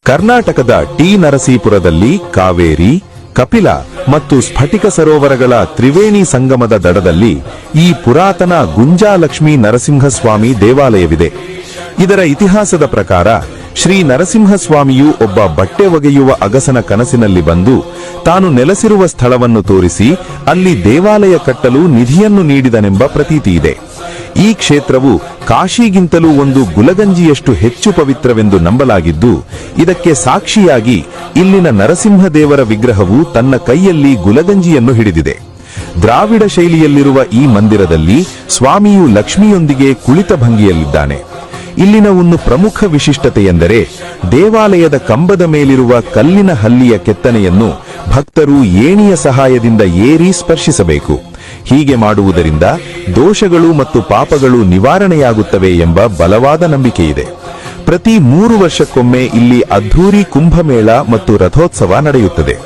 ಕರ್ನಾಟಕದ ಟಿ ನರಸೀಪುರದಲ್ಲಿ ಕಾವೇರಿ, ಕಪಿಲ ಮತ್ತು ಸ್ಫಟಿಕ ಸರೋವರಗಳ ತ್ರಿವೇಣಿ ಸಂಗಮದ ದಡದಲ್ಲಿ ಈ ಪುರಾತನ ಗುಂಜಾಲಕ್ಷ್ಮೀ ನರಸಿಂಹಸ್ವಾಮಿ ದೇವಾಲಯವಿದೆ. ಇದರ ಇತಿಹಾಸದ ಪ್ರಕಾರ ಶ್ರೀ ನರಸಿಂಹಸ್ವಾಮಿಯು ಒಬ್ಬ ಬಟ್ಟೆ ಒಗೆಯುವ ಅಗಸನ ಕನಸಿನಲ್ಲಿ ಬಂದು ತಾನು ನೆಲೆಸಿರುವ ಸ್ಥಳವನ್ನು ತೋರಿಸಿ ಅಲ್ಲಿ ದೇವಾಲಯ ಕಟ್ಟಲು ನಿಧಿಯನ್ನು ನೀಡಿದನೆಂಬ ಪ್ರತೀತಿಯಿದೆ. ಈ ಕ್ಷೇತ್ರವು ಕಾಶಿಗಿಂತಲೂ ಒಂದು ಗುಲಗಂಜಿಯಷ್ಟು ಹೆಚ್ಚು ಪವಿತ್ರವೆಂದು ನಂಬಲಾಗಿದ್ದು, ಇದಕ್ಕೆ ಸಾಕ್ಷಿಯಾಗಿ ಇಲ್ಲಿನ ನರಸಿಂಹದೇವರ ವಿಗ್ರಹವು ತನ್ನ ಕೈಯಲ್ಲಿ ಗುಲಗಂಜಿಯನ್ನು ಹಿಡಿದಿದೆ. ದ್ರಾವಿಡ ಶೈಲಿಯಲ್ಲಿರುವ ಈ ಮಂದಿರದಲ್ಲಿ ಸ್ವಾಮಿಯು ಲಕ್ಷ್ಮಿಯೊಂದಿಗೆ ಕುಳಿತ ಭಂಗಿಯಲ್ಲಿದ್ದಾನೆ. ಇಲ್ಲಿನ ಒಂದು ಪ್ರಮುಖ ವಿಶಿಷ್ಟತೆಯೆಂದರೆ ದೇವಾಲಯದ ಕಂಬದ ಮೇಲಿರುವ ಕಲ್ಲಿನ ಹಲ್ಲಿಯ ಕೆತ್ತನೆಯನ್ನು ಭಕ್ತರು ಏಣಿಯ ಸಹಾಯದಿಂದ ಏರಿ ಸ್ಪರ್ಶಿಸಬೇಕು. ಹೀಗೆ ಮಾಡುವುದರಿಂದ ದೋಷಗಳು ಮತ್ತು ಪಾಪಗಳು ನಿವಾರಣೆಯಾಗುತ್ತವೆ ಎಂಬ ಬಲವಾದ ನಂಬಿಕೆಯಿದೆ. ಪ್ರತಿ 3 ವರ್ಷಕ್ಕೊಮ್ಮೆ ಇಲ್ಲಿ ಅದ್ಧೂರಿ ಕುಂಭಮೇಳ ಮತ್ತು ರಥೋತ್ಸವ ನಡೆಯುತ್ತದೆ.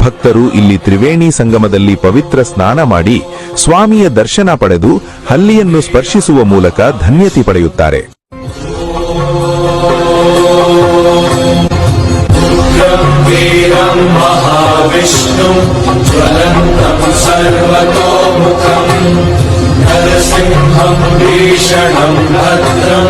ಭಕ್ತರು ಇಲ್ಲಿ ತ್ರಿವೇಣಿ ಸಂಗಮದಲ್ಲಿ ಪವಿತ್ರ ಸ್ನಾನ ಮಾಡಿ ಸ್ವಾಮಿಯ ದರ್ಶನ ಪಡೆದು ಹಲ್ಲಿಯನ್ನು ಸ್ಪರ್ಶಿಸುವ ಮೂಲಕ ಧನ್ಯತೆ ಪಡೆಯುತ್ತಾರೆ. महाविष्णु ज्वलन्तं सर्वतोमुखं नरसिंहं भीषणं भद्रं